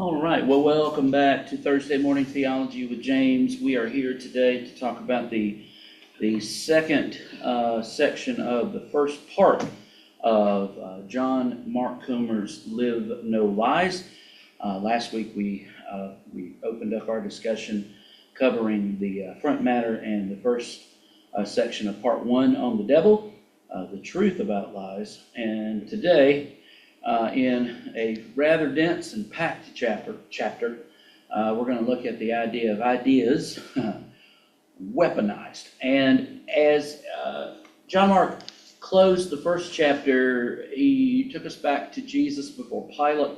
All right, well, welcome back to Thursday Morning Theology with James. We are here today to talk about the second section of the first part of John Mark Comer's Live No Lies. Last week we opened up our discussion covering the front matter and the first section of part one on the devil, the truth about lies. And today, in a rather dense and packed chapter, we're going to look at the idea of ideas weaponized. And as John Mark closed the first chapter, he took us back to Jesus before Pilate,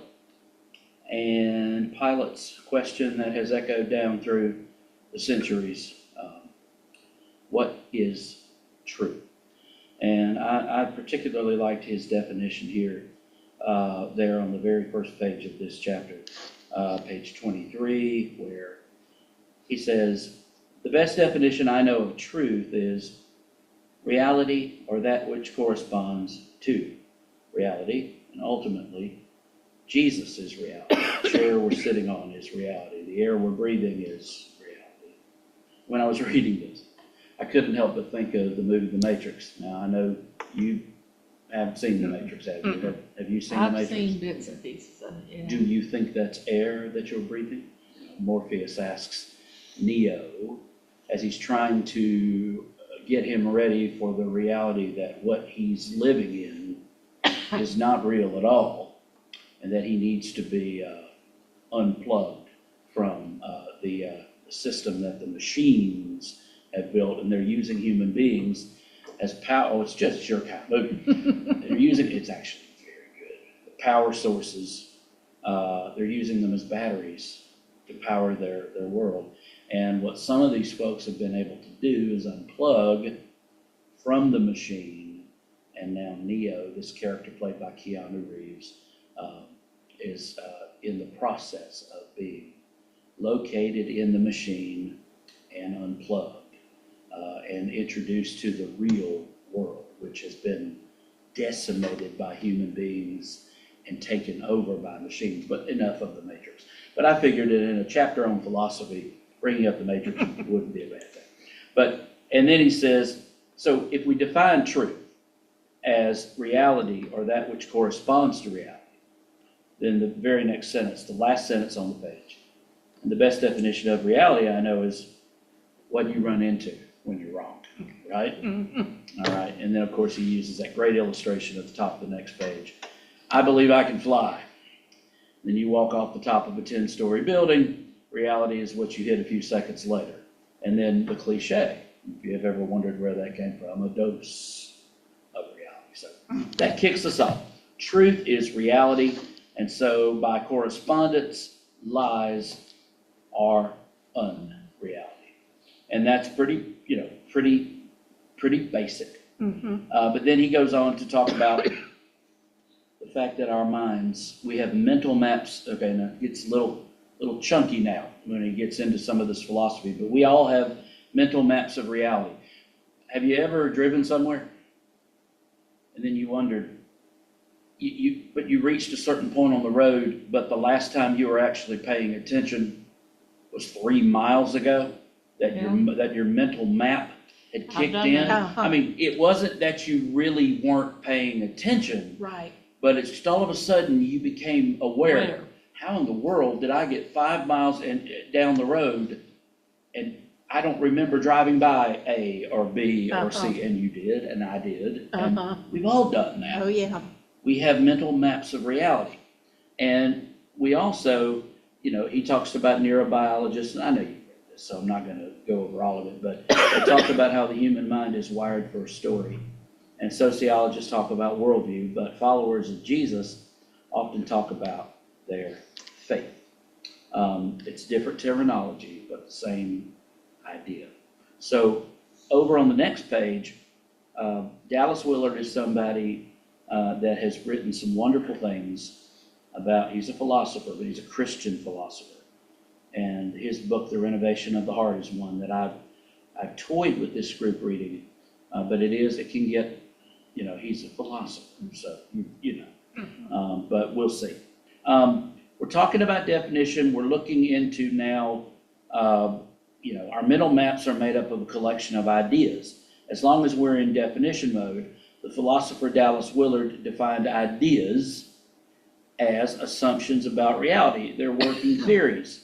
and Pilate's question that has echoed down through the centuries: what is true? And I particularly liked his definition here, there on the very first page of this chapter, page 23, where he says, "The best definition I know of truth is reality, or that which corresponds to reality, and ultimately, Jesus is reality. The chair we're sitting on is reality. The air we're breathing is reality." When I was reading this, I couldn't help but think of the movie The Matrix. Now, I know you haven't seen The Matrix, have you? Have you seen The Matrix? I've seen bits and pieces of it, yeah. Do you think that's air that you're breathing? Morpheus asks Neo as he's trying to get him ready for the reality that what he's living in is not real at all, and that he needs to be unplugged from the system that the machines have built, and they're using human beings as power. Oh, it's just your kind of movie. They're using it's actually very good. The power sources, they're using them as batteries to power their world. And what some of these folks have been able to do is unplug from the machine. And now Neo, this character played by Keanu Reeves, is in the process of being located in the machine and unplugged, and introduced to the real world, which has been decimated by human beings and taken over by machines. But enough of the Matrix. But I figured that in a chapter on philosophy, bringing up the Matrix wouldn't be a bad thing. And then he says, so if we define truth as reality, or that which corresponds to reality, then the very next sentence, the last sentence on the page, and the best definition of reality I know is what you run into when you're wrong, right? Mm-hmm. All right, and then of course he uses that great illustration at the top of the next page. I believe I can fly. Then you walk off the top of a 10-story building. Reality is what you hit a few seconds later. And then the cliche, if you have ever wondered where that came from, a dose of reality. So that kicks us off. Truth is reality, and so by correspondence, lies are unreality. And that's pretty basic. Mm-hmm. But then he goes on to talk about the fact that our minds, we have mental maps. Okay, now it gets a little chunky now when he gets into some of this philosophy, but we all have mental maps of reality. Have you ever driven somewhere and then you wondered, but you reached a certain point on the road, but the last time you were actually paying attention was 3 miles ago, that your mental map had kicked in? I mean, it wasn't that you really weren't paying attention, right? But it's just all of a sudden you became aware. How in the world did I get 5 miles down the road and I don't remember driving by A or B or C? And you did, and I did, and we've all done that. Oh yeah. We have mental maps of reality. And we also, he talks about neurobiologists, and I know you've read this, so I'm not going to go over all of it, but he talks about how the human mind is wired for a story. And sociologists talk about worldview, but followers of Jesus often talk about their faith. It's different terminology, but the same idea. So over on the next page, Dallas Willard is somebody that has written some wonderful things about, he's a philosopher, but he's a Christian philosopher. And his book, The Renovation of the Heart, is one that I've toyed with this group reading, but it can get, he's a philosopher, so, but we'll see. we're talking about definition. We're looking into now, our mental maps are made up of a collection of ideas. As long as we're in definition mode, the philosopher Dallas Willard defined ideas as assumptions about reality. They're working theories,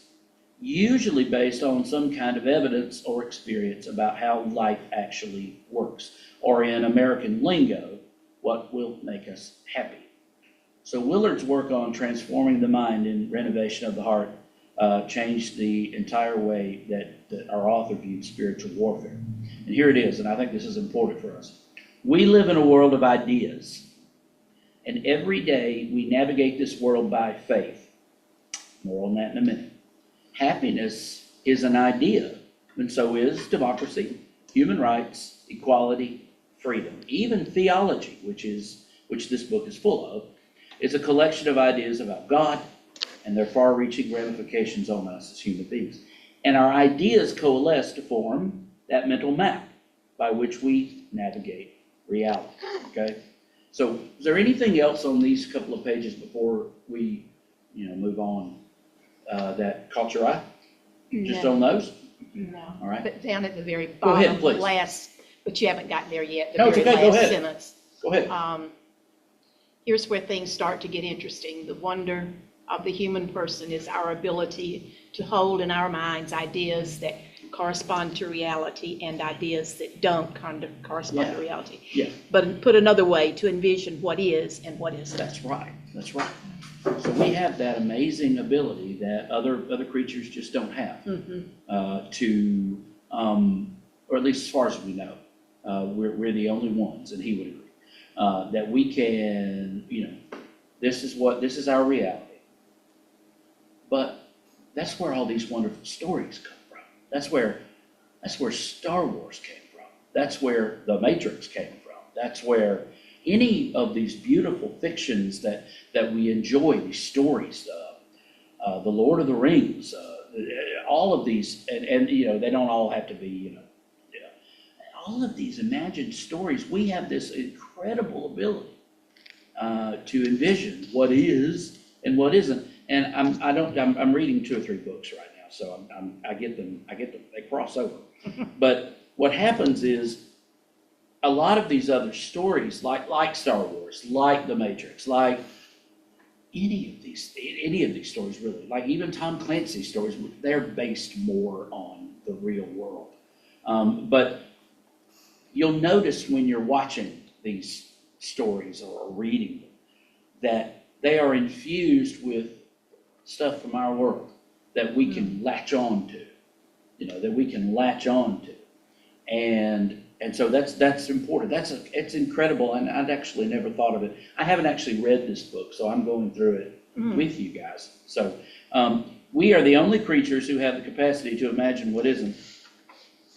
usually based on some kind of evidence or experience about how life actually works, or in American lingo, what will make us happy. So Willard's work on transforming the mind and renovation of the heart changed the entire way that our author viewed spiritual warfare. And here it is, and I think this is important for us. We live in a world of ideas, and every day we navigate this world by faith. More on that in a minute. Happiness is an idea, and so is democracy, human rights, equality, freedom. Even theology, which this book is full of, is a collection of ideas about God and their far-reaching ramifications on us as human beings. And our ideas coalesce to form that mental map by which we navigate reality, okay? So is there anything else on these couple of pages before we, move on, that caught your eye? Just on those? No. All right. But down at the very Go ahead, bottom, please. but you haven't gotten there yet, the No, it's very okay, go last ahead. sentence. Go ahead. Here's where things start to get interesting. The wonder of the human person is our ability to hold in our minds ideas that correspond to reality and ideas that don't correspond to reality. Yeah. But put another way, to envision what is and what isn't. That's right. That's right. So we have that amazing ability that other creatures just don't have, or at least as far as we know, we're the only ones, and he would agree, that we can, this is our reality. But that's where all these wonderful stories come from. That's where Star Wars came from. That's where The Matrix came from. That's where any of these beautiful fictions that we enjoy, these stories, The Lord of the Rings, all of these, and they don't all have to be, all of these imagined stories, we have this incredible ability to envision what is and what isn't. And I'm reading 2 or 3 books right now, so I get them, they cross over. But what happens is a lot of these other stories, like Star Wars, like The Matrix, like any of these stories really, like even Tom Clancy's stories, they're based more on the real world. But you'll notice when you're watching these stories or reading them that they are infused with stuff from our world that we can latch on to, And so that's important. It's incredible, and I'd actually never thought of it. I haven't actually read this book, so I'm going through it with you guys. So we are the only creatures who have the capacity to imagine what isn't,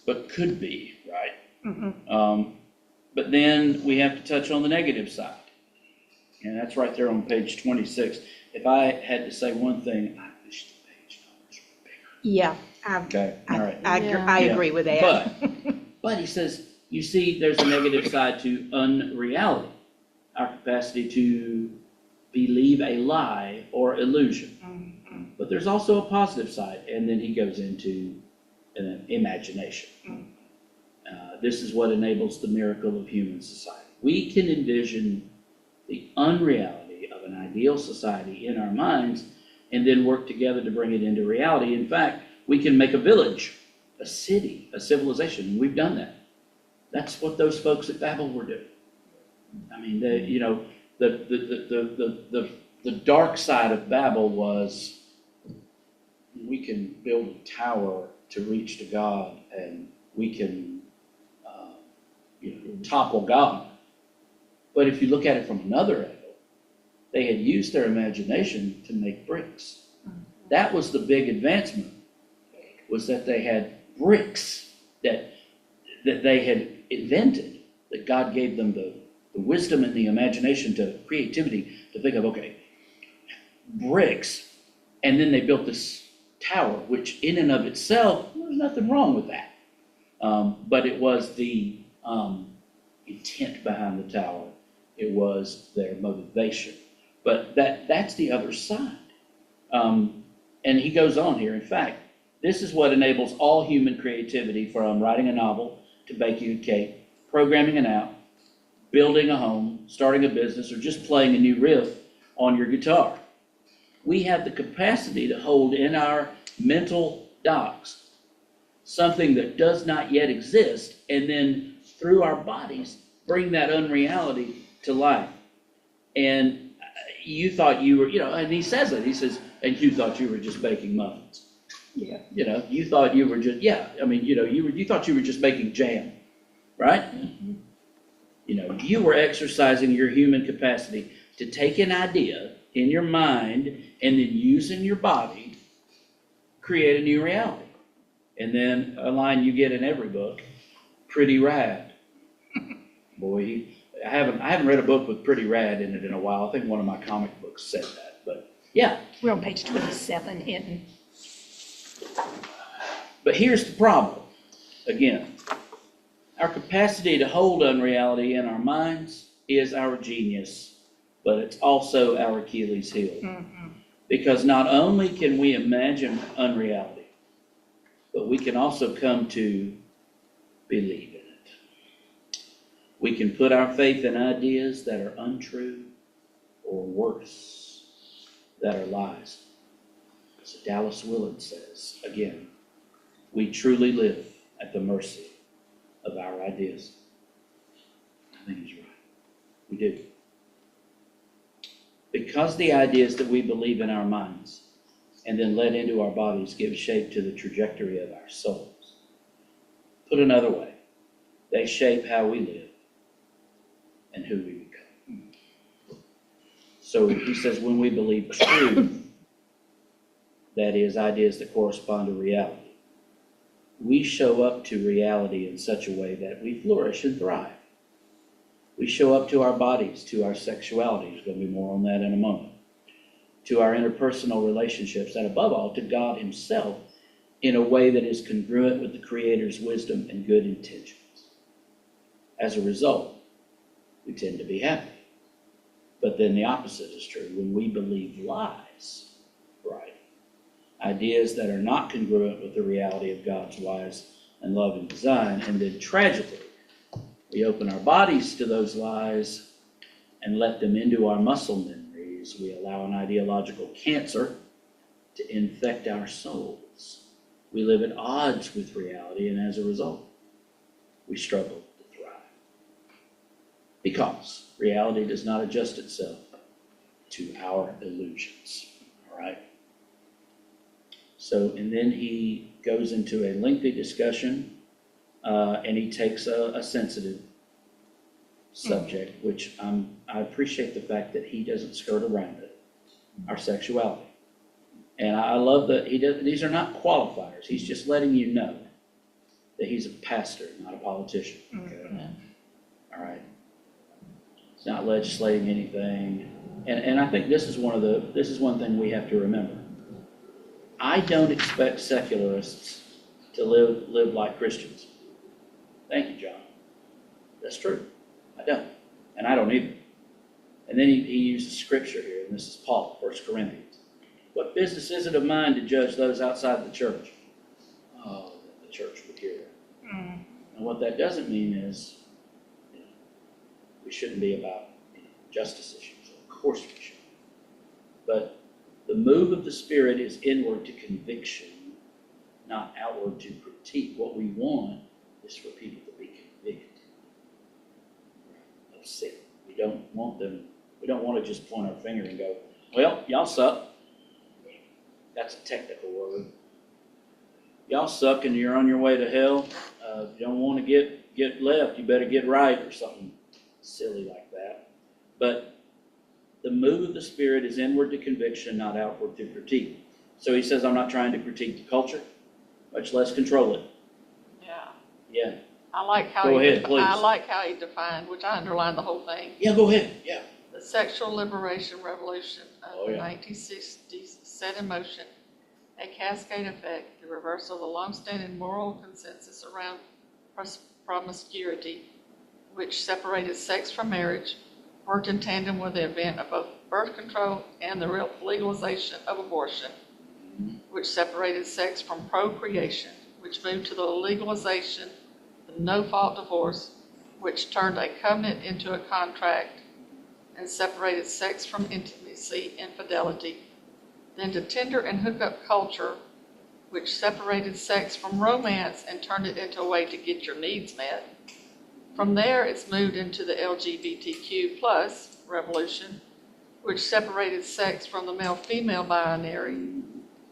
but could be, right? But then we have to touch on the negative side, and that's right there on page 26. If I had to say one thing, I wish the page numbers were bigger. Yeah, Okay, all right. I agree with that. But he says, you see, there's a negative side to unreality, our capacity to believe a lie or illusion. But there's also a positive side, and then he goes into an imagination. This is what enables the miracle of human society. We can envision the unreality of an ideal society in our minds and then work together to bring it into reality. In fact, we can make a village, a city, a civilization. We've done that. That's what those folks at Babel were doing. I mean, the dark side of Babel was we can build a tower to reach to God, and we can topple God. But if you look at it from another angle, they had used their imagination to make bricks. That was the big advancement, was that they had bricks that they had invented, that God gave them the wisdom and the imagination to creativity to think of, okay, bricks, and then they built this tower, which in and of itself, there's nothing wrong with that. But it was the intent behind the tower. It was their motivation. But that's the other side. And he goes on here, in fact, this is what enables all human creativity, from writing a novel to baking a cake, programming an app, building a home, starting a business, or just playing a new riff on your guitar. We have the capacity to hold in our mental docks something that does not yet exist, and then through our bodies, bring that unreality to life. And you thought you were, and he says it, he says, and you thought you were just baking muffins. Yeah. You thought you were just, you thought you were just making jam, right? You were exercising your human capacity to take an idea in your mind and then using your body, create a new reality. And then a line you get in every book, pretty rad. Boy, I haven't read a book with pretty rad in it in a while. I think one of my comic books said that, but yeah. We're on page 27 in. But here's the problem. Again, our capacity to hold unreality in our minds is our genius, but it's also our Achilles heel. Mm-hmm. Because not only can we imagine unreality, but we can also come to believe in it. We can put our faith in ideas that are untrue, or worse, that are lies. So Dallas Willard says, again, we truly live at the mercy of our ideas. I think he's right. We do. Because the ideas that we believe in our minds and then let into our bodies give shape to the trajectory of our souls. Put another way, they shape how we live and who we become. So he says when we believe truth, that is, ideas that correspond to reality, we show up to reality in such a way that we flourish and thrive. We show up to our bodies, to our sexuality. There's going to be more on that in a moment. To our interpersonal relationships, and above all, to God himself in a way that is congruent with the Creator's wisdom and good intentions. As a result, we tend to be happy. But then the opposite is true. When we believe lies, right? Ideas that are not congruent with the reality of God's wise and loving design, and then tragically, we open our bodies to those lies and let them into our muscle memories. We allow an ideological cancer to infect our souls. We live at odds with reality, and as a result, we struggle to thrive. Because reality does not adjust itself to our illusions. All right? So, and then he goes into a lengthy discussion, and he takes a sensitive subject, which I appreciate the fact that he doesn't skirt around it, our sexuality. And I love that these are not qualifiers. He's just letting you know that he's a pastor, not a politician. Okay? All right. It's not legislating anything. And I think this is one thing we have to remember. I don't expect secularists to live like Christians. Thank you, John. That's true. I don't. And I don't either. And then he uses scripture here, and this is Paul, 1 Corinthians. What business is it of mine to judge those outside the church? Oh, that the church would hear that. And what that doesn't mean is we shouldn't be about justice issues. Of course we should. But the move of the Spirit is inward to conviction, not outward to critique. What we want is for people to be convicted of sin. We don't want to just point our finger and go, well, y'all suck. That's a technical word. Y'all suck and you're on your way to hell. If you don't want to get left, you better get right, or something silly like that. But the move of the Spirit is inward to conviction, not outward to critique. So he says, I'm not trying to critique the culture, much less control it. Yeah. Yeah. I like how Go ahead, please. I like how he defined, which I underlined the whole thing. Yeah, go ahead. Yeah. The sexual liberation revolution of the yeah. 1960s set in motion a cascade effect, the reversal of the long-standing moral consensus around promiscuity, which separated sex from marriage, worked in tandem with the advent of both birth control and the legalization of abortion, which separated sex from procreation, which moved to the legalization of no-fault divorce, which turned a covenant into a contract and separated sex from intimacy and fidelity, then to Tinder and hookup culture, which separated sex from romance and turned it into a way to get your needs met. From there, it's moved into the LGBTQ plus revolution, which separated sex from the male-female binary,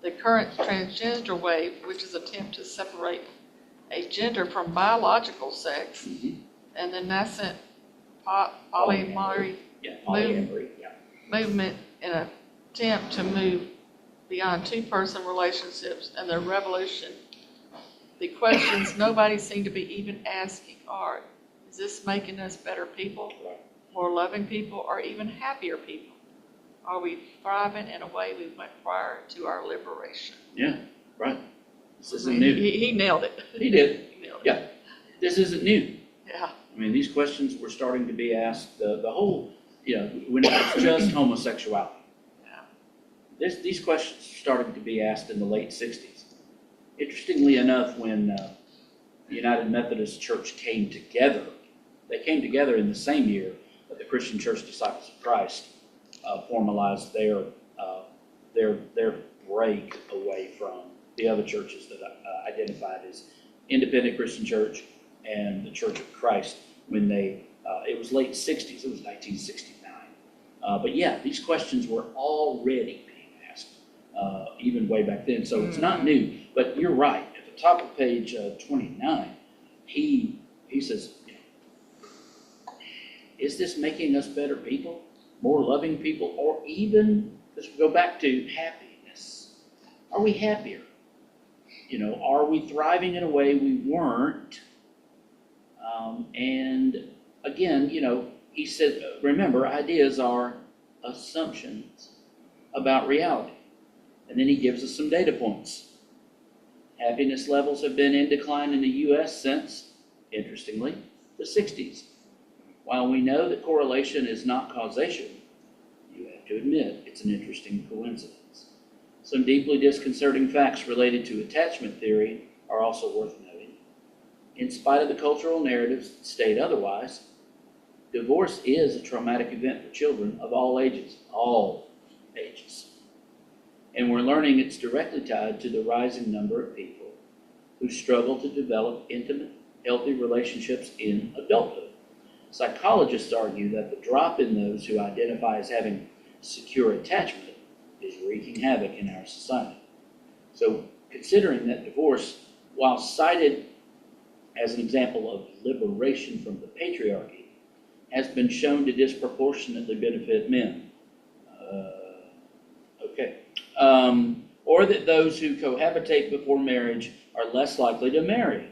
the current transgender wave, which is an attempt to separate a gender from biological sex, and the nascent polyamory Yeah, polyamory, yeah. movement in an attempt to move beyond two-person relationships, and the revolution. The questions nobody seemed to be even asking are, is this making us better people, more loving people, or even happier people? Are we thriving in a way we went prior to our liberation? Yeah, right. This isn't new. He nailed it. He did. He nailed it. Yeah, this isn't new. Yeah. I mean, these questions were starting to be asked, the whole, when it was just homosexuality. Yeah. These questions started to be asked in the late 60s. Interestingly enough, when the United Methodist Church came together, they came together in the same year that the Christian Church Disciples of Christ formalized their break away from the other churches that identified as Independent Christian Church and the Church of Christ. When it was late 60s, it was 1969. But yeah, these questions were already being asked, even way back then. So it's not new, but you're right. At the top of page 29, he says, is this making us better people, more loving people, or even, let's go back to happiness. Are we happier? Are we thriving in a way we weren't? And again, he said, remember, ideas are assumptions about reality. And then he gives us some data points. Happiness levels have been in decline in the U.S. since, interestingly, the 60s. While we know that correlation is not causation, you have to admit it's an interesting coincidence. Some deeply disconcerting facts related to attachment theory are also worth noting. In spite of the cultural narratives that state otherwise, divorce is a traumatic event for children of all ages. And we're learning it's directly tied to the rising number of people who struggle to develop intimate, healthy relationships in adulthood. Psychologists argue that the drop in those who identify as having secure attachment is wreaking havoc in our society. So, considering that divorce, while cited as an example of liberation from the patriarchy, has been shown to disproportionately benefit men. Or that those who cohabitate before marriage are less likely to marry,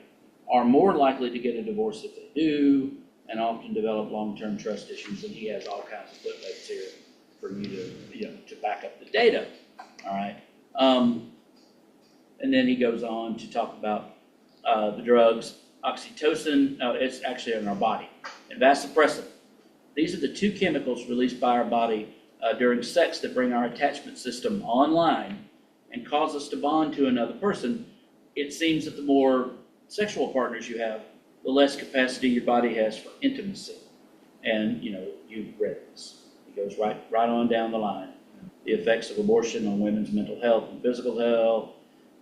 are more likely to get a divorce if they do, and often develop long-term trust issues. And he has all kinds of footnotes here for you to back up the data. All right. And then he goes on to talk about the drugs, oxytocin. It's actually in our body, and vasopressin. These are the two chemicals released by our body during sex that bring our attachment system online and cause us to bond to another person. It seems that the more sexual partners you have, the less capacity your body has for intimacy. And, you've read this. It goes right on down the line. The effects of abortion on women's mental health and physical health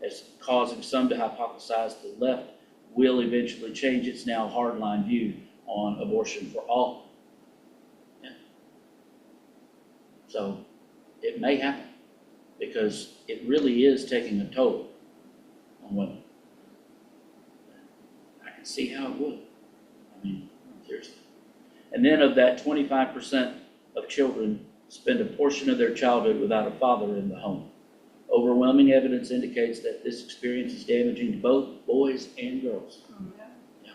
is causing some to hypothesize the left will eventually change its now hardline view on abortion for all. Yeah. So it may happen because it really is taking a toll on women. I can see how it would. I mean, seriously. And then of that, 25% of children spend a portion of their childhood without a father in the home. Overwhelming evidence indicates that this experience is damaging to both boys and girls. Yeah.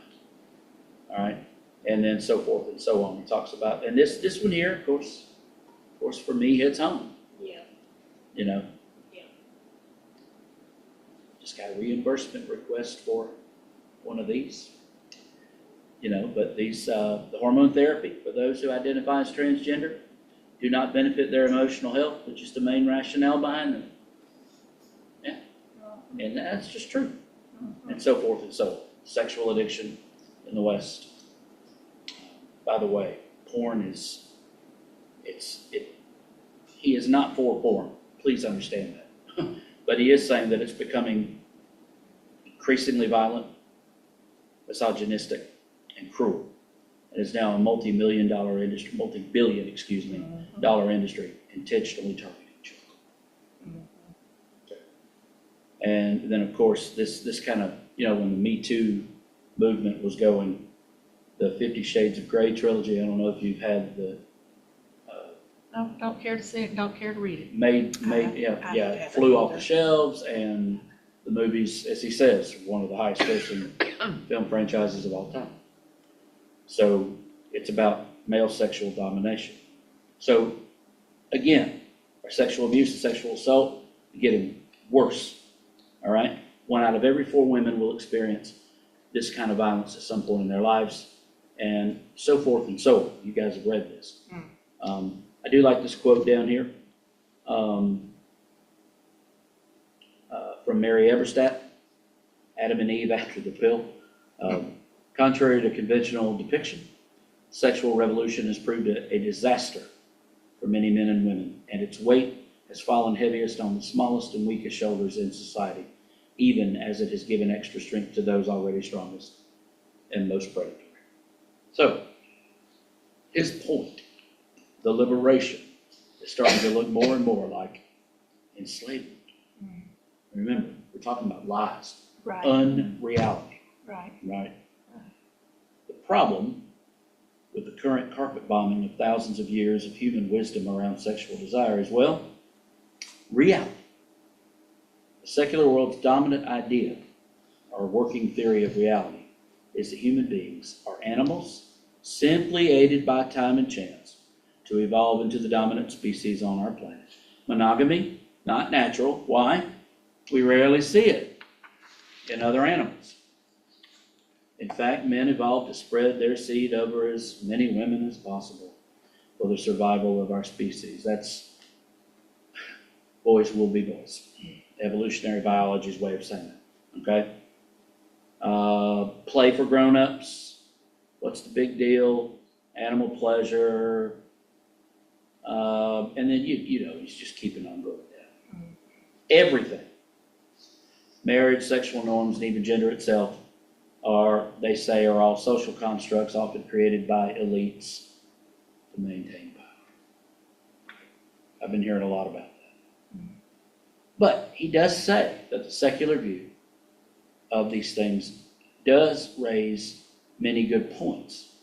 All right. And then so forth and so on. He talks about, and this one here, of course for me, hits home. Yeah. Yeah. Just got a reimbursement request for one of these. But these, the hormone therapy for those who identify as transgender do not benefit their emotional health, which is the main rationale behind them. Yeah, and that's just true. And so forth and so on. Sexual addiction in the West. By the way, porn is, he is not for porn. Please understand that. But he is saying that it's becoming increasingly violent, misogynistic, and cruel. It is now a multi-billion dollar industry, dollar industry, intentionally targeting children. Okay. And then, of course, this kind of, when the Me Too movement was going, the 50 Shades of Grey trilogy, I don't know if you've had the No, don't care to see it, don't care to read it. haven't flew off either. the shelves, and the movie's, as he says, one of the highest grossing film franchises of all time. So it's about male sexual domination. So again, our sexual abuse and sexual assault are getting worse, all right? 1 out of every 4 women will experience this kind of violence at some point in their lives, and so forth and so on. You guys have read this. I do like this quote down here from Mary Eberstadt, Adam and Eve after the pill. Contrary to conventional depiction, sexual revolution has proved a disaster for many men and women, and its weight has fallen heaviest on the smallest and weakest shoulders in society, even as it has given extra strength to those already strongest and most predatory. So, his point, the liberation, is starting to look more and more like enslavement. Remember, we're talking about lies, Right, unreality, right. right? The problem with the current carpet bombing of thousands of years of human wisdom around sexual desire is, well, reality. The secular world's dominant idea, or working theory of reality, is that human beings are animals simply aided by time and chance to evolve into the dominant species on our planet. Monogamy, not natural. Why? We rarely see it in other animals. In fact, men evolved to spread their seed over as many women as possible for the survival of our species. That's boys will be boys. Evolutionary biology's way of saying that, okay? Play for grown-ups. What's the big deal? Animal pleasure. And then, he's just keeping on going down. Everything. Marriage, sexual norms, and even gender itself they say, are all social constructs often created by elites to maintain power. I've been hearing a lot about that. But he does say that the secular view of these things does raise many good points.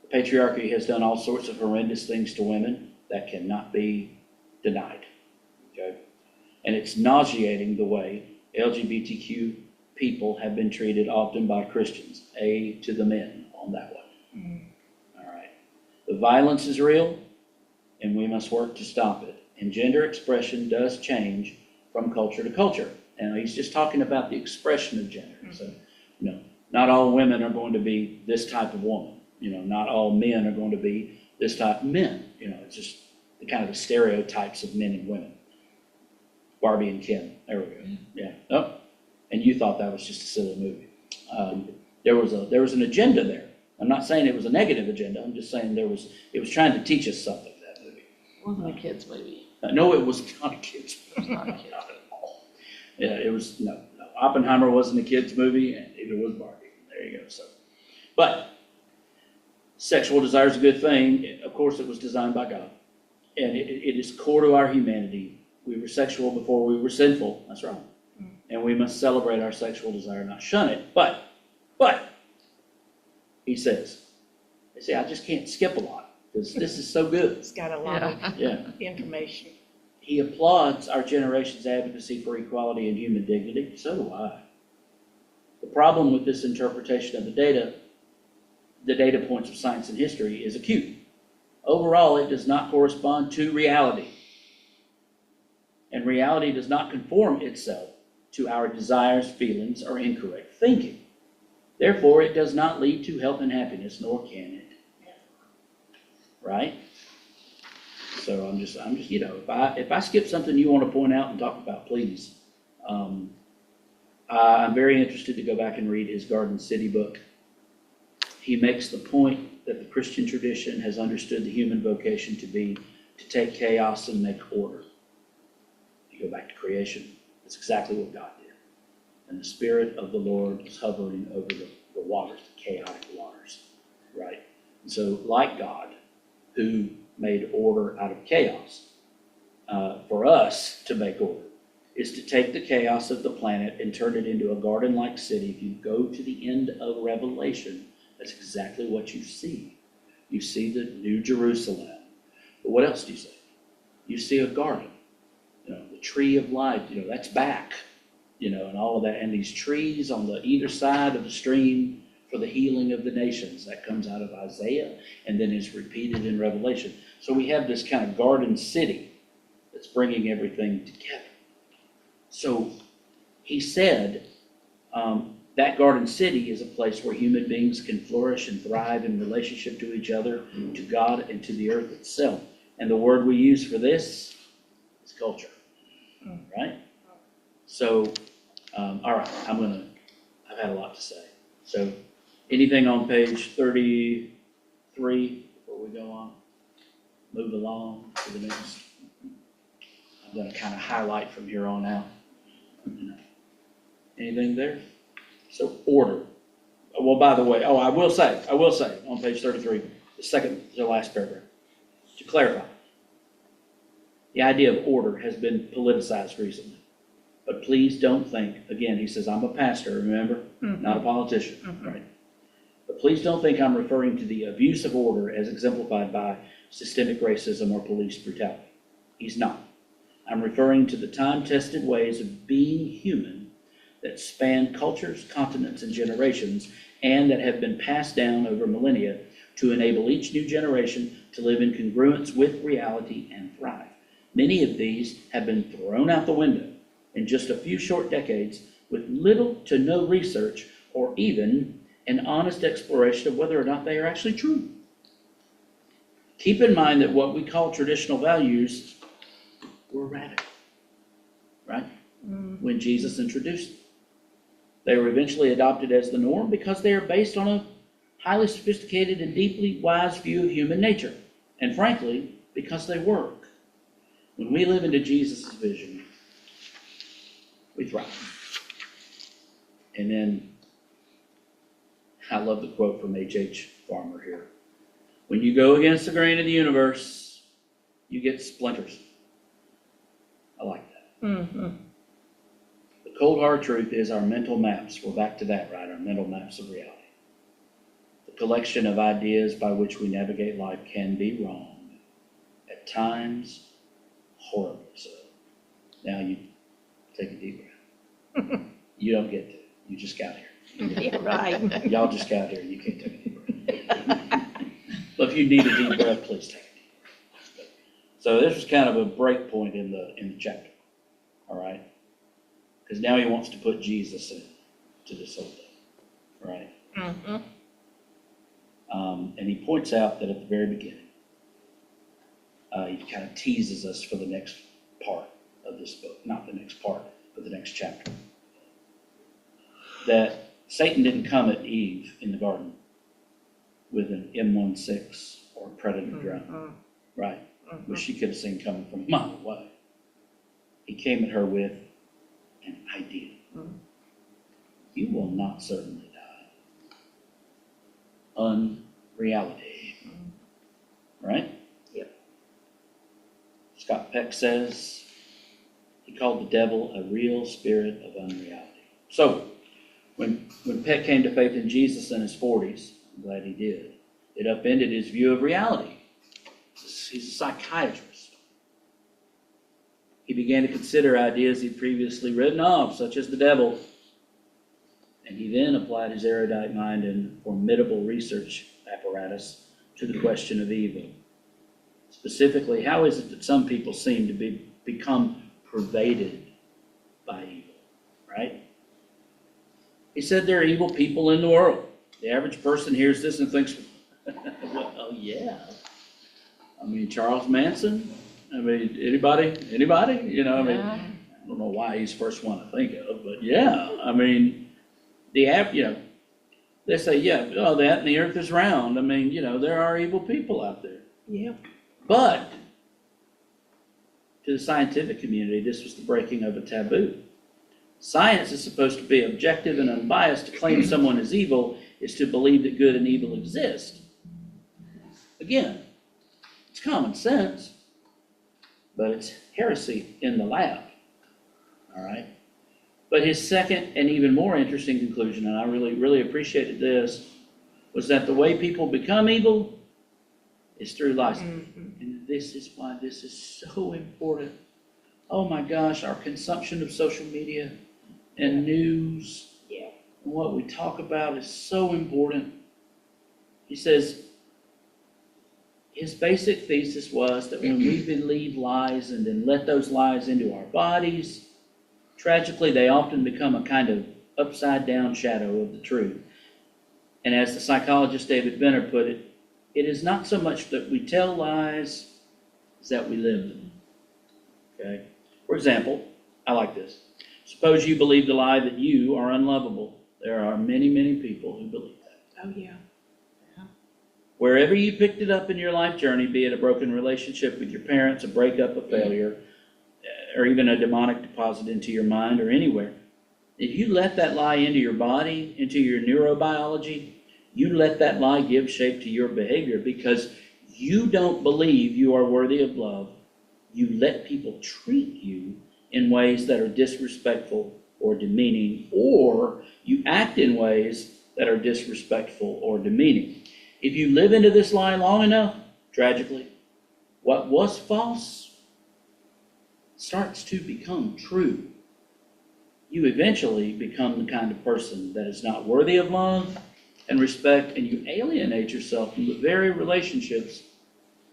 The patriarchy has done all sorts of horrendous things to women that cannot be denied. Okay? And it's nauseating the way LGBTQ people have been treated, often by Christians. A to the men on that one. All right. The violence is real, and we must work to stop it. And gender expression does change from culture to culture. And he's just talking about the expression of gender. So, not all women are going to be this type of woman. Not all men are going to be this type of men. It's just the kind of the stereotypes of men and women. Barbie and Ken. There we go. Yeah. Oh, and you thought that was just a silly movie. There was an agenda there. I'm not saying it was a negative agenda. I'm just saying it was trying to teach us something, that movie. It wasn't a kid's movie. No, it was not a kid's movie. Not a kid's Not at all. Yeah, it was, no. Oppenheimer wasn't a kid's movie, and neither was Barbie. There you go. So, but sexual desire is a good thing. Of course, it was designed by God. And it is core to our humanity. We were sexual before we were sinful. That's right. And we must celebrate our sexual desire, not shun it. But, he says, I just can't skip a lot because this is so good. It's got a lot of Yeah. information. He applauds our generation's advocacy for equality and human dignity. So do I. The problem with this interpretation of the data points of science and history, is acute. Overall, it does not correspond to reality. And reality does not conform itself to our desires, feelings, or incorrect thinking. Therefore, it does not lead to health and happiness, nor can it. Right? So I'm just, if I skip something you want to point out and talk about, please. I'm very interested to go back and read his Garden City book. He makes the point that the Christian tradition has understood the human vocation to be to take chaos and make order. You go back to creation, that's exactly what God did. And the Spirit of the Lord was hovering over the waters, the chaotic waters, right? And so like God, who made order out of chaos, for us to make order is to take the chaos of the planet and turn it into a garden-like city. If you go to the end of Revelation, that's exactly what you see. You see the New Jerusalem. But what else do you see? You see a garden. The tree of life, that's back, and all of that. And these trees on the either side of the stream for the healing of the nations. That comes out of Isaiah and then is repeated in Revelation. So we have this kind of garden city that's bringing everything together. So he said that garden city is a place where human beings can flourish and thrive in relationship to each other, to God, and to the earth itself. And the word we use for this is culture, right? So, all right, I've had a lot to say. So anything on page 33 before we go on? Move along to the next. I'm going to kind of highlight from here on out. Anything there? So order. Well, by the way, I will say on page 33, the last paragraph, to clarify, the idea of order has been politicized recently. But please don't think, again, he says, I'm a pastor, remember? Not a politician, right? But please don't think I'm referring to the abuse of order as exemplified by systemic racism or police brutality. He's not. I'm referring to the time-tested ways of being human that span cultures, continents, and generations, and that have been passed down over millennia to enable each new generation to live in congruence with reality and thrive. Many of these have been thrown out the window in just a few short decades with little to no research or even an honest exploration of whether or not they are actually true. Keep in mind that what we call traditional values were radical, right? When Jesus introduced them. They were eventually adopted as the norm because they are based on a highly sophisticated and deeply wise view of human nature. And frankly, because they work. When we live into Jesus' vision, we thrive. And then, I love the quote from H.H. Farmer here. When you go against the grain of the universe, you get splinters. I like that. The cold hard truth is our mental maps. We're back to that, right? Our mental maps of reality. The collection of ideas by which we navigate life can be wrong. At times, horribly so. Now you take a deep breath. You don't get to. You just got here. Yeah, right. Y'all just got here. You can't take a deep breath. But if you need a deep breath, please take a deep breath. So this was kind of a break point in the chapter. All right? Because now he wants to put Jesus into this whole thing. Right? And he points out that at the very beginning, he kind of teases us for the next part of this book. Not the next part, but the next chapter. That Satan didn't come at Eve in the garden with an M16 or a predator drone, right? Which she could have seen coming from a mile away. He came at her with an idea. You will not certainly die. Unreality. Right? Yep. Scott Peck says he called the devil a real spirit of unreality. So, when Peck came to faith in Jesus in his 40s, I'm glad he did, it upended his view of reality. He's a psychiatrist. He began to consider ideas he'd previously written off, such as the devil. And he then applied his erudite mind and formidable research apparatus to the question of evil. Specifically, how is it that some people seem to become pervaded by evil, right? He said there are evil people in the world. The average person hears this and thinks, well, yeah. I mean, Charles Manson, I mean, anybody, you know, I mean, Yeah. I don't know why he's the first one I think of, but yeah, I mean, you know, they say, yeah, oh, that and the earth is round. I mean, you know, there are evil people out there. Yeah. But to the scientific community, this was the breaking of a taboo. Science is supposed to be objective and unbiased. To claim someone is evil is to believe that good and evil exist. Again, it's common sense, but it's heresy in the lab. All right? But his second and even more interesting conclusion, and I really, really appreciated this, was that the way people become evil is through lies. And this is why this is so important. Oh my gosh, our consumption of social media and news and what we talk about is so important. He says, his basic thesis was that when we believe lies and then let those lies into our bodies, tragically, they often become a kind of upside-down shadow of the truth. And as the psychologist David Benner put it, it is not so much that we tell lies, as that we live them. Okay? For example, I like this. Suppose you believe the lie that you are unlovable. There are many, many people who believe that. Oh, yeah. Wherever you picked it up in your life journey, be it a broken relationship with your parents, a breakup, a failure, or even a demonic deposit into your mind or anywhere, if you let that lie into your body, into your neurobiology, you let that lie give shape to your behavior because you don't believe you are worthy of love. You let people treat you in ways that are disrespectful or demeaning, or you act in ways that are disrespectful or demeaning. If you live into this lie long enough, tragically, what was false starts to become true. You eventually become the kind of person that is not worthy of love and respect, and you alienate yourself from the very relationships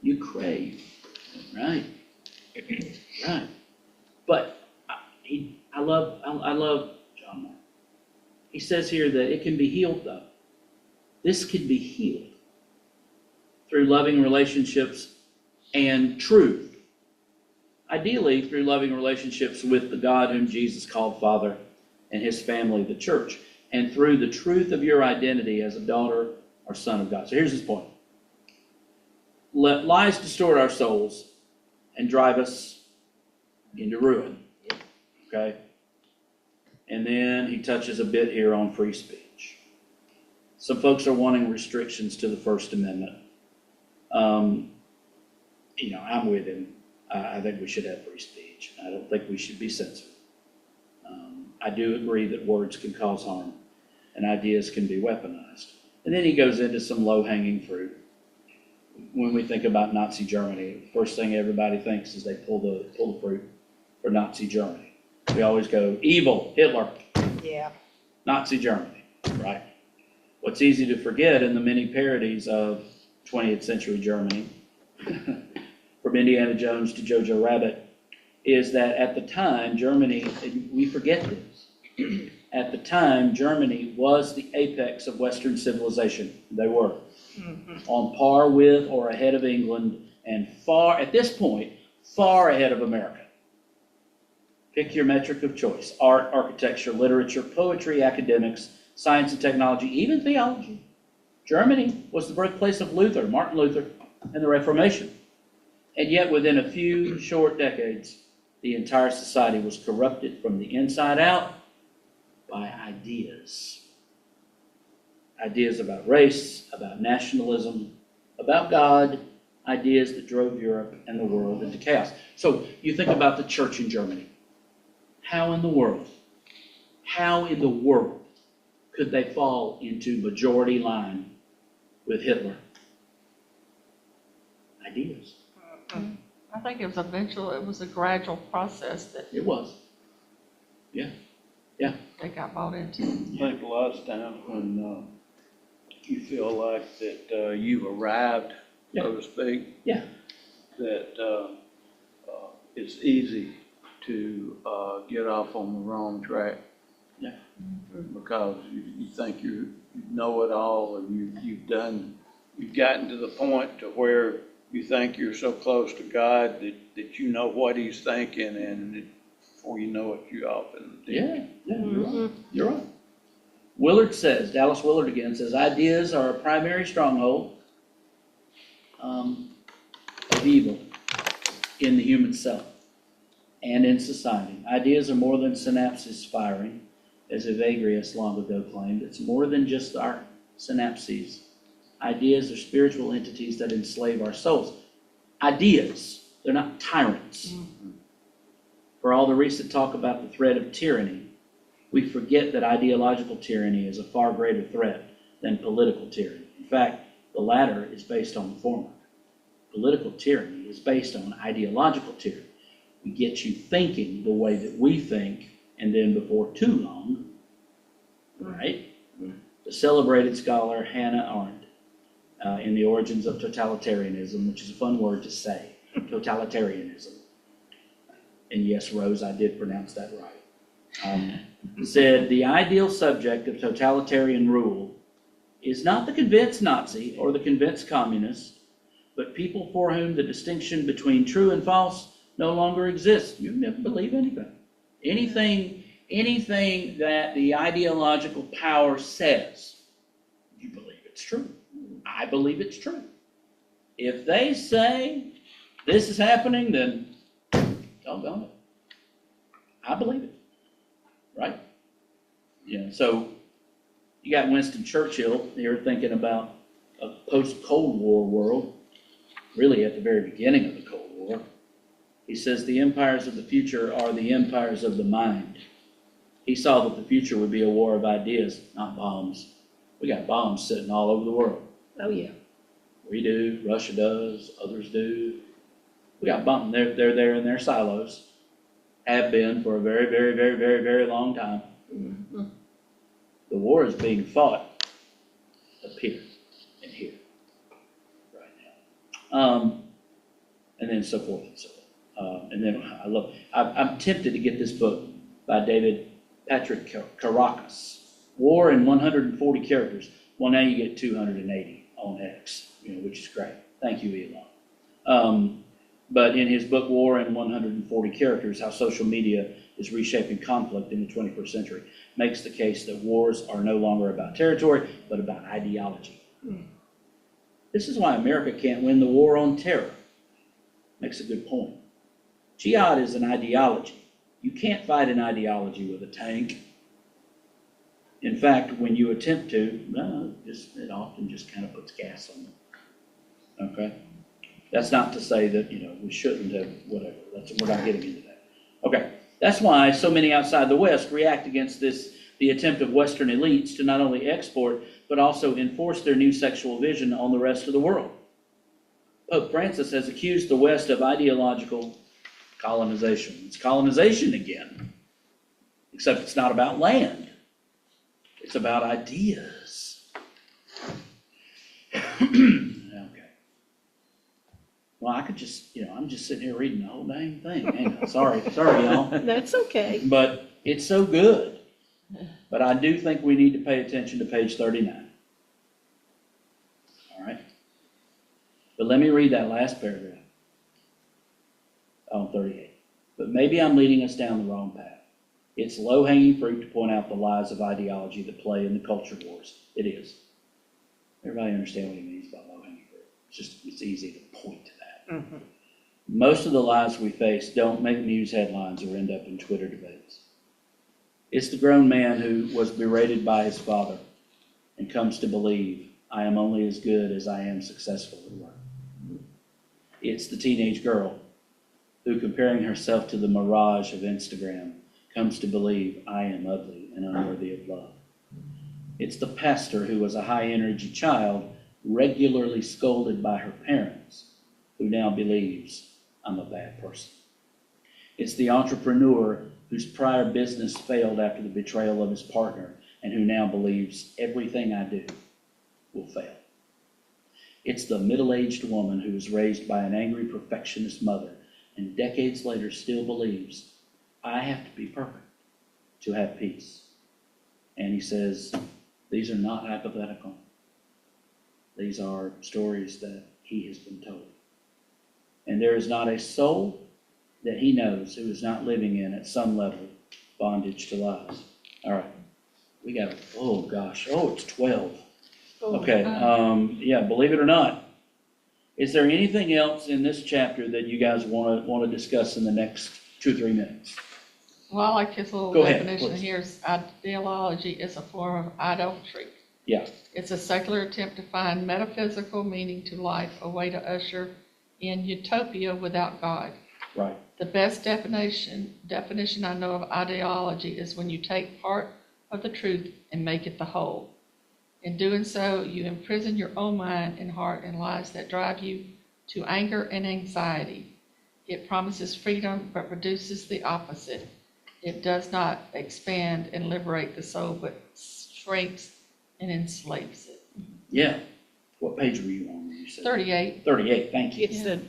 you crave. Right? Right. But I love John Mark. He says here that it can be healed, though. This can be healed through loving relationships and truth. Ideally, through loving relationships with the God whom Jesus called Father and his family, the church, and through the truth of your identity as a daughter or son of God. So here's his point. Let lies distort our souls and drive us into ruin. Okay? And then he touches a bit here on free speech. Some folks are wanting restrictions to the First Amendment. I'm with him. I think we should have free speech. I don't think we should be censored. I do agree that words can cause harm and ideas can be weaponized. And then he goes into some low-hanging fruit. When we think about Nazi Germany, the first thing everybody thinks is they pull the fruit for Nazi Germany. We always go, evil, Hitler. Yeah. Nazi Germany, right? What's easy to forget in the many parodies of 20th century Germany, from Indiana Jones to Jojo Rabbit, is that at the time, Germany, we forget this, at the time, Germany was the apex of Western civilization. They were on par with or ahead of England, and far, at this point, far ahead of America. Pick your metric of choice: art, architecture, literature, poetry, academics, science and technology, even theology. Germany was the birthplace of Luther, Martin Luther, and the Reformation. And yet, within a few short decades, the entire society was corrupted from the inside out by ideas. Ideas about race, about nationalism, about God, ideas that drove Europe and the world into chaos. So you think about the church in Germany. How in the world could they fall into majority line with Hitler? Ideas. I think it was a gradual process that It was. Yeah. they got bought into. I think a lot of times when you feel like that you've arrived, so to speak, Yeah. that it's easy to get off on the wrong track. Yeah. Because you think you know it all, and you've gotten to the point to where you think you're so close to God that you know what he's thinking, and before you know it, you off in the deep. Yeah, you're right. You're right. Willard says, Dallas Willard again says, ideas are a primary stronghold of evil in the human self and in society. Ideas are more than synapses firing, as Evagrius long ago claimed. It's more than just our synapses. Ideas are spiritual entities that enslave our souls. Ideas, they're not tyrants. For all the recent talk about the threat of tyranny, we forget that ideological tyranny is a far greater threat than political tyranny. In fact, the latter is based on the former. Political tyranny is based on ideological tyranny. We get you thinking the way that we think, and then before too long, right? The celebrated scholar Hannah Arendt, in The Origins of Totalitarianism, which is a fun word to say, totalitarianism. And yes, Rose, I did pronounce that right. Said, the ideal subject of totalitarian rule is not the convinced Nazi or the convinced communist, but people for whom the distinction between true and false no longer exists. You never believe anything. Anything that the ideological power says, you believe it's true. I believe it's true. If they say this is happening, then doggone it. I believe it. Right? Yeah, so you got Winston Churchill here thinking about a post-Cold War world, really at the very beginning of the Cold War. He says the empires of the future are the empires of the mind. He saw that the future would be a war of ideas, not bombs. We got bombs sitting all over the world. Oh, yeah. We do, Russia does, others do. We got bombs. They're there in their silos. Have been for a very, very, very, very, very long time. The war is being fought up here and here right now. And then so forth and so on. And then I'm tempted to get this book by David Patrick Caracas, War in 140 Characters. Well, now you get 280 on X, which is great. Thank you, Elon. But in his book, War in 140 Characters, How Social Media is Reshaping Conflict in the 21st Century, makes the case that wars are no longer about territory, but about ideology. This is why America can't win the war on terror. Makes a good point. Jihad is an ideology. You can't fight an ideology with a tank. In fact, when you attempt to, it often just kind of puts gas on it. Okay? That's not to say that, we shouldn't have, whatever. We're not getting into that. Okay. That's why so many outside the West react against the attempt of Western elites to not only export, but also enforce their new sexual vision on the rest of the world. Pope Francis has accused the West of ideological colonization. It's colonization again, except it's not about land. It's about ideas. Okay. Well, I could just, I'm just sitting here reading the whole dang thing. Hang on. Sorry, y'all. That's okay. But it's so good. But I do think we need to pay attention to page 39. All right? But let me read that last paragraph on 38. But maybe I'm leading us down the wrong path. It's low-hanging fruit to point out the lies of ideology that play in the culture wars. It is. Everybody understand what he means by low-hanging fruit. It's easy to point to that. Mm-hmm. Most of the lies we face don't make news headlines or end up in Twitter debates. It's the grown man who was berated by his father and comes to believe, I am only as good as I am successful at work. It's the teenage girl who, comparing herself to the mirage of Instagram, comes to believe I am ugly and unworthy of love. It's the pastor who was a high-energy child regularly scolded by her parents who now believes I'm a bad person. It's the entrepreneur whose prior business failed after the betrayal of his partner and who now believes everything I do will fail. It's the middle-aged woman who was raised by an angry perfectionist mother and decades later still believes I have to be perfect to have peace. And he says, these are not hypothetical. These are stories that he has been told. and there is not a soul that he knows who is not living in, at some level, bondage to lies. All right, we got, oh gosh, it's 12. Okay, yeah, believe it or not. Is there anything else in this chapter that you guys want to discuss in the next 2 or 3 minutes? Well, I like his little Go ahead, definition please. here. Ideology is a form of idolatry. Yeah. It's a secular attempt to find metaphysical meaning to life, a way to usher in utopia without God. Right. The best definition I know of ideology is when you take part of the truth and make it the whole. In doing so, you imprison your own mind and heart in lies that drive you to anger and anxiety. It promises freedom but produces the opposite. It does not expand and liberate the soul, but shrinks and enslaves it. Yeah. What page were you on when you said? 38. 38, thank you. It's the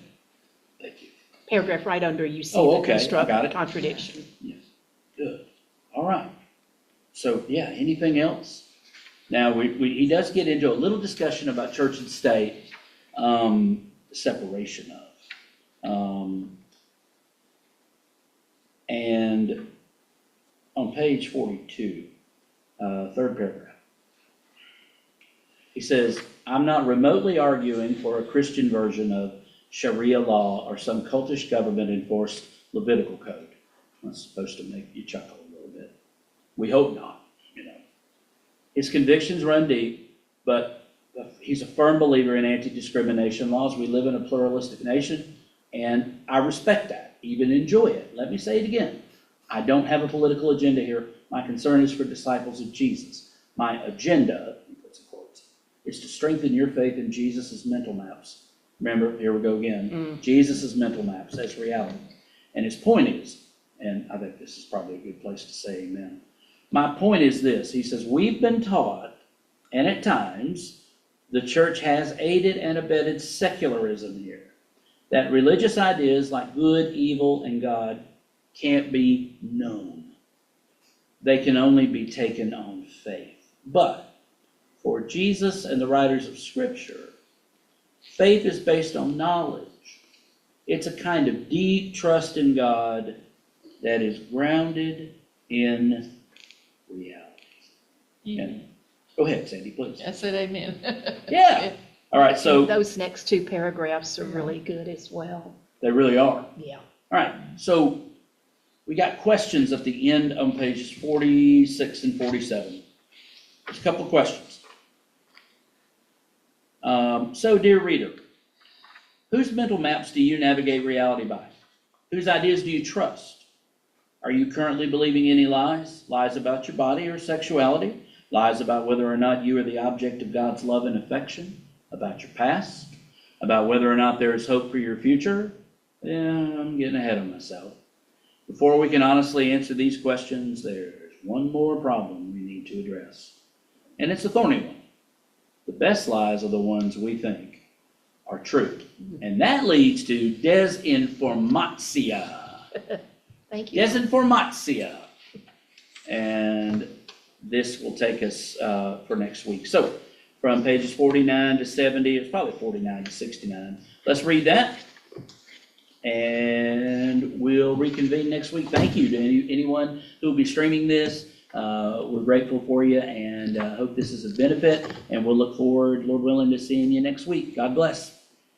Thank you. paragraph right under you see Oh, the okay, I construct got it. contradiction. Yes, good. All right. So, yeah, anything else? Now, he does get into a little discussion about church and state, separation of. And on page 42, third paragraph, he says, I'm not remotely arguing for a Christian version of Sharia law or some cultish government-enforced Levitical code. That's supposed to make you chuckle a little bit. We hope not, His convictions run deep, but he's a firm believer in anti-discrimination laws. We live in a pluralistic nation, and I respect that, even enjoy it. Let me say it again. I don't have a political agenda here. My concern is for disciples of Jesus. My agenda, he puts in quotes, is to strengthen your faith in Jesus' mental maps. Remember, here we go again. Jesus' mental maps as reality. And his point is, and I think this is probably a good place to say amen. My point is this. He says, we've been taught, and at times, the church has aided and abetted secularism here. That religious ideas like good, evil, and God can't be known. They can only be taken on faith. But for Jesus and the writers of Scripture, faith is based on knowledge. It's a kind of deep trust in God that is grounded in reality. And go ahead, Sandy, please. I said amen. Yeah. All right, so Those next 2 paragraphs are really good as well. they really are. Yeah. All right, so we got questions at the end on pages 46 and 47. There's a couple of questions. So, dear reader, whose mental maps do you navigate reality by? Whose ideas do you trust? Are you currently believing any lies? Lies about your body or sexuality? Lies about whether or not you are the object of God's love and affection? About your past? About whether or not there is hope for your future? Yeah, I'm getting ahead of myself. Before we can honestly answer these questions, there's one more problem we need to address. And it's a thorny one. The best lies are the ones we think are true. And that leads to desinformatia. Thank you. Desinformatia. And this will take us for next week. So from pages 49 to 70, it's probably 49 to 69. Let's read that. And we'll reconvene next week. Thank you to anyone who will be streaming this. We're grateful for you and hope this is a benefit. And we'll look forward, Lord willing, to seeing you next week. God bless.